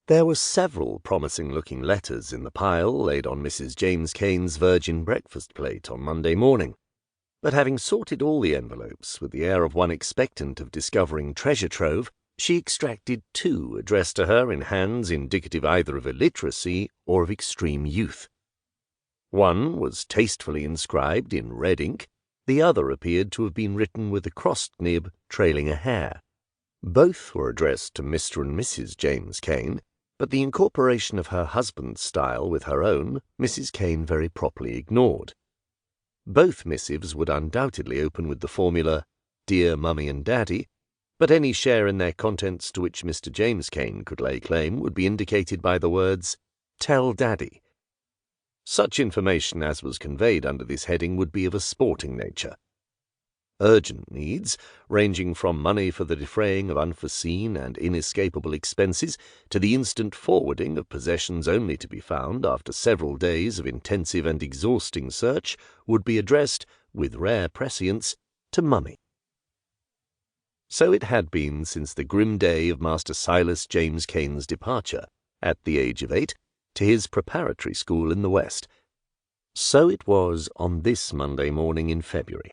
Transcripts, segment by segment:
There were several promising-looking letters in the pile laid on Mrs. James Cain's virgin breakfast plate on Monday morning, but having sorted all the envelopes with the air of one expectant of discovering treasure trove, she extracted 2 addressed to her in hands indicative either of illiteracy or of extreme youth. One was tastefully inscribed in red ink, the other appeared to have been written with a crossed nib trailing a hair. Both were addressed to Mr. and Mrs. James Cain, but the incorporation of her husband's style with her own Mrs. Cain very properly ignored. Both missives would undoubtedly open with the formula, "Dear Mummy and Daddy," but any share in their contents to which Mr. James Cain could lay claim would be indicated by the words, "Tell Daddy." Such information as was conveyed under this heading would be of a sporting nature. Urgent needs, ranging from money for the defraying of unforeseen and inescapable expenses to the instant forwarding of possessions only to be found after several days of intensive and exhausting search, would be addressed, with rare prescience, to Mummy. So it had been since the grim day of Master Silas James Cain's departure, at the age of 8, to his preparatory school in the West. So it was on this Monday morning in February.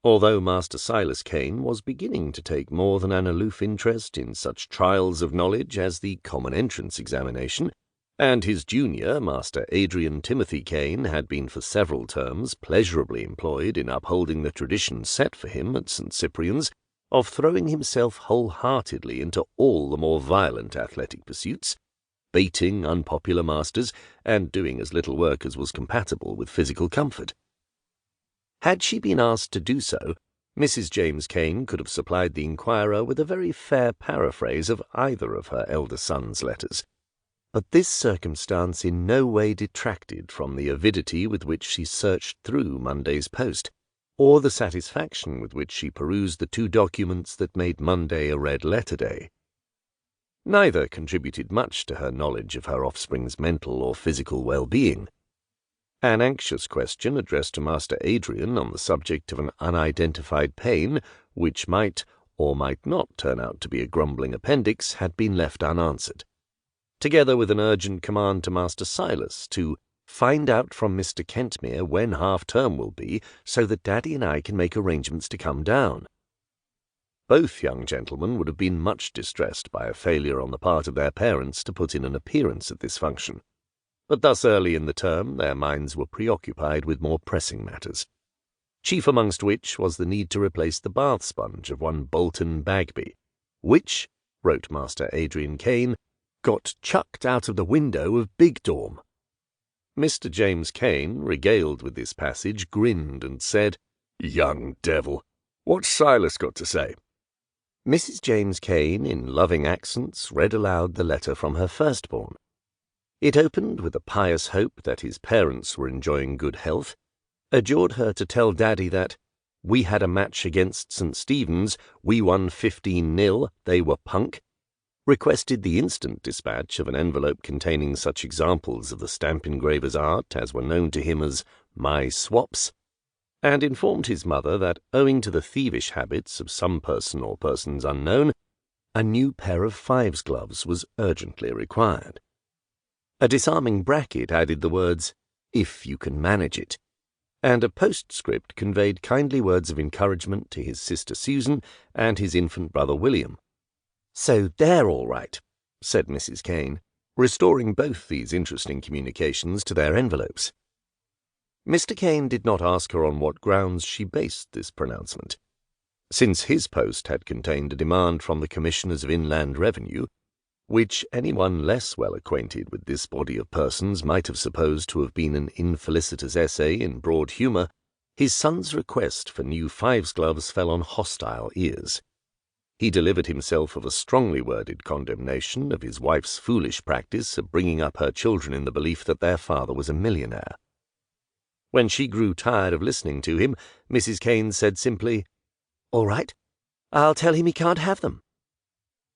Although Master Silas Cain was beginning to take more than an aloof interest in such trials of knowledge as the Common Entrance Examination, and his junior, Master Adrian Timothy Cain, had been for several terms pleasurably employed in upholding the tradition set for him at St. Cyprian's of throwing himself wholeheartedly into all the more violent athletic pursuits, baiting unpopular masters, and doing as little work as was compatible with physical comfort. Had she been asked to do so, Mrs. James Cain could have supplied the inquirer with a very fair paraphrase of either of her elder son's letters. But this circumstance in no way detracted from the avidity with which she searched through Monday's post, or the satisfaction with which she perused the 2 documents that made Monday a red-letter day. Neither contributed much to her knowledge of her offspring's mental or physical well-being. An anxious question addressed to Master Adrian on the subject of an unidentified pain, which might or might not turn out to be a grumbling appendix, had been left unanswered, together with an urgent command to Master Silas to find out from Mr. Kentmere when half-term will be, so that Daddy and I can make arrangements to come down. Both young gentlemen would have been much distressed by a failure on the part of their parents to put in an appearance at this function, but thus early in the term their minds were preoccupied with more pressing matters, chief amongst which was the need to replace the bath sponge of one Bolton Bagby, which, wrote Master Adrian Cain, got chucked out of the window of Big Dorm. Mr. James Cain, regaled with this passage, grinned and said, "Young devil, what's Silas got to say?" Mrs. James Cain, in loving accents, read aloud the letter from her firstborn. It opened with a pious hope that his parents were enjoying good health, adjured her to tell Daddy that we had a match against St. Stephen's, we won 15-0, they were punk, requested the instant dispatch of an envelope containing such examples of the stamp engraver's art as were known to him as "my swaps," and informed his mother that, owing to the thievish habits of some person or persons unknown, a new pair of fives gloves was urgently required. A disarming bracket added the words, "if you can manage it," and a postscript conveyed kindly words of encouragement to his sister Susan and his infant brother William. "So they're all right," said Mrs. Cain, restoring both these interesting communications to their envelopes. Mr. Cain did not ask her on what grounds she based this pronouncement. Since his post had contained a demand from the Commissioners of Inland Revenue, which anyone less well acquainted with this body of persons might have supposed to have been an infelicitous essay in broad humour, his son's request for new fives gloves fell on hostile ears. He delivered himself of a strongly worded condemnation of his wife's foolish practice of bringing up her children in the belief that their father was a millionaire. When she grew tired of listening to him, Mrs. Cain said simply, "All right, I'll tell him he can't have them."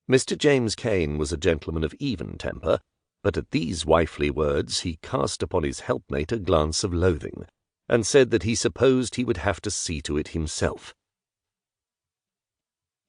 Mr. James Cain was a gentleman of even temper, but at these wifely words he cast upon his helpmate a glance of loathing, and said that he supposed he would have to see to it himself.